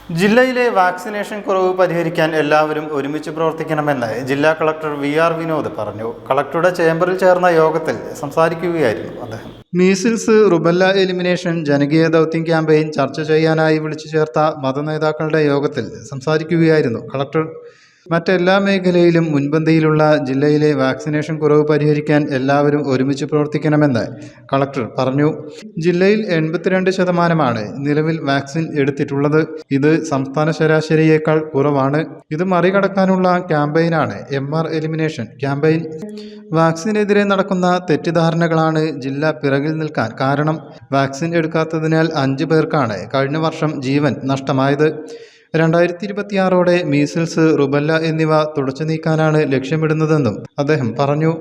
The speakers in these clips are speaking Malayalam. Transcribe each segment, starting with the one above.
ജില്ലയിലെ വാക്സിനേഷൻ കുറവ് പരിഹരിക്കാൻ എല്ലാവരും ഒരുമിച്ച് പ്രവർത്തിക്കണമെന്ന് ജില്ലാ കളക്ടർ വി.ആർ. വിനോദ് പറഞ്ഞു. കളക്ടറുടെ ചേംബറിൽ ചേർന്ന യോഗത്തിൽ സംസാരിക്കുകയായിരുന്നു അദ്ദേഹം. മീസിൽസ്, റുബല്ല എലിമിനേഷൻ ജനകീയ ദൗത്യം ക്യാമ്പയിൻ ചർച്ച ചെയ്യാനായി വിളിച്ചു ചേർത്ത മതനേതാക്കളുടെ യോഗത്തിൽ സംസാരിക്കുകയായിരുന്നു കളക്ടർ. മറ്റെല്ലാ മേഖലയിലും മുൻപന്തിയിലുള്ള ജില്ലയിലെ വാക്സിനേഷൻ കുറവ് പരിഹരിക്കാൻ എല്ലാവരും ഒരുമിച്ച് പ്രവർത്തിക്കണമെന്ന് കളക്ടർ പറഞ്ഞു. ജില്ലയിൽ 82% നിലവിൽ വാക്സിൻ എടുത്തിട്ടുള്ളത്. ഇത് സംസ്ഥാന ശരാശരിയേക്കാൾ കുറവാണ്. ഇത് മറികടക്കാനുള്ള ക്യാമ്പയിനാണ് MR എലിമിനേഷൻ ക്യാമ്പയിൻ. വാക്സിനെതിരെ നടക്കുന്ന തെറ്റിദ്ധാരണകളാണ് ജില്ല പിറകിൽ നിൽക്കാൻ കാരണം. വാക്സിൻ എടുക്കാത്തതിനാൽ 5 പേർക്കാണ് കഴിഞ്ഞ വർഷം ജീവൻ നഷ്ടമായത്. 2026ഓടെ മീസിൽസ്, റുബല്ല എന്നിവ തുടച്ചു നീക്കാനാണ് ലക്ഷ്യമിടുന്നതെന്നും അദ്ദേഹം പറഞ്ഞു.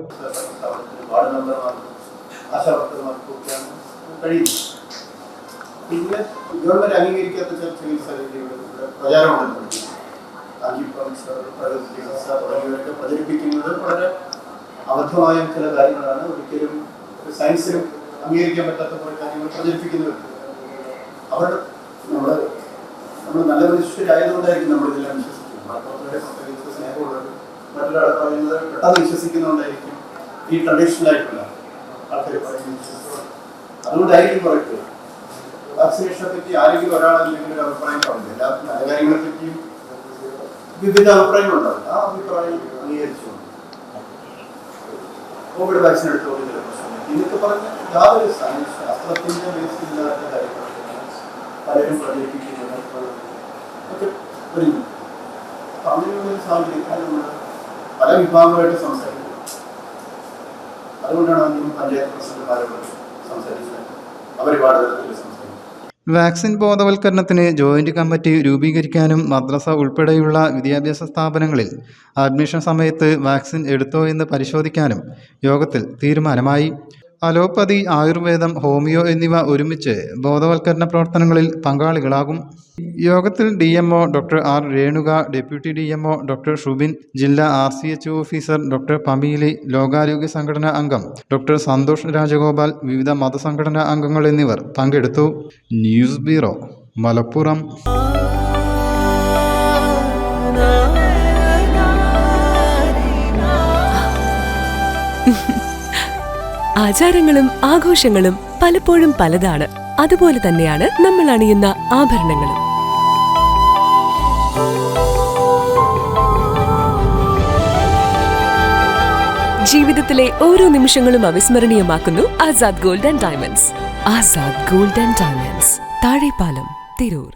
അബദ്ധമായ ചില കാര്യങ്ങളാണ്. ഒരിക്കലും സയൻസിലും അംഗീകരിക്കാൻ പറ്റാത്ത കുറെ കാര്യങ്ങൾ പ്രചരിപ്പിക്കുന്നവരുണ്ട്. അവർ നമ്മൾ നല്ല മനുഷ്യരായതുകൊണ്ടായിരിക്കും നമ്മളിതെല്ലാം വിശ്വസിക്കുന്നത്. സ്നേഹമുള്ളത് മറ്റൊരാൾ പറയുന്നത് പെട്ടെന്ന് വിശ്വസിക്കുന്നതുകൊണ്ടായിരിക്കും ഈ ട്രഡീഷണലായിട്ടുള്ള ആൾക്കാർ പറയുന്നത്. അതുകൊണ്ടായിരിക്കും കുറയ്ക്കുക. വാക്സിനേഷനെ പറ്റി ആരെങ്കിലും ഒരാൾ എന്തെങ്കിലും ഒരു അഭിപ്രായം പറഞ്ഞു. എല്ലാ നല്ല കാര്യങ്ങളെ പറ്റിയും വിവിധ അഭിപ്രായങ്ങളുണ്ടാവും. ആ അഭിപ്രായം അംഗീകരിച്ചുകൊണ്ട് കോവിഡ് വാക്സിൻ എടുത്തുകൊണ്ട് ചില പ്രശ്നങ്ങൾ ഇതൊക്കെ പറഞ്ഞ് യാതൊരു ശാസ്ത്രത്തിന്റെ ബേസില്ലാത്ത കാര്യങ്ങൾ പലരും പ്രചരിപ്പിക്കുന്നത് ഒക്കെ ഒരുങ്ങും. അപ്പം അങ്ങനെയുള്ള സാഹചര്യത്തിൽ നമ്മൾ പല വിഭാഗമായിട്ട് സംസാരിക്കുന്നത്. അതുകൊണ്ടാണ് അന്ന് പഞ്ചായത്ത് പ്രസിഡന്റുമാരോട് സംസാരിച്ചത്. അവർ പാഠതലത്തിൽ സംസാരിക്കും. വാക്സിൻ ബോധവൽക്കരണത്തിന് ജോയിന്റ് കമ്മിറ്റി രൂപീകരിക്കാനും മദ്രസ ഉൾപ്പെടെയുള്ള വിദ്യാഭ്യാസ സ്ഥാപനങ്ങളിൽ അഡ്മിഷൻ സമയത്ത് വാക്സിൻ എടുത്തോ എന്ന് പരിശോധിക്കാനും യോഗത്തിൽ തീരുമാനമായി. അലോപ്പതി, ആയുർവേദം, ഹോമിയോ എന്നിവ ഒരുമിച്ച് ബോധവൽക്കരണ പ്രവർത്തനങ്ങളിൽ പങ്കാളികളാകും. യോഗത്തിൽ DMO doctor R. Renuka, deputy DMO doctor Shubin, ജില്ലാ RCH ഓഫീസർ ഡോക്ടർ പമീലി, ലോകാരോഗ്യ സംഘടനാ അംഗം ഡോക്ടർ സന്തോഷ് രാജഗോപാൽ, വിവിധ മതസംഘടനാ അംഗങ്ങൾ എന്നിവർ പങ്കെടുത്തു. News bureau, Malappuram. ആചാരങ്ങളും ആഘോഷങ്ങളും പലപ്പോഴും പലതാണ്. അതുപോലെ തന്നെയാണ് നമ്മൾ അണിയുന്ന ആഭരണങ്ങളും. ജീവിതത്തിലെ ഓരോ നിമിഷങ്ങളും അവിസ്മരണീയമാക്കുന്നു Azad gold and diamonds. Azad gold and diamonds, Thazhepalam, Tirur.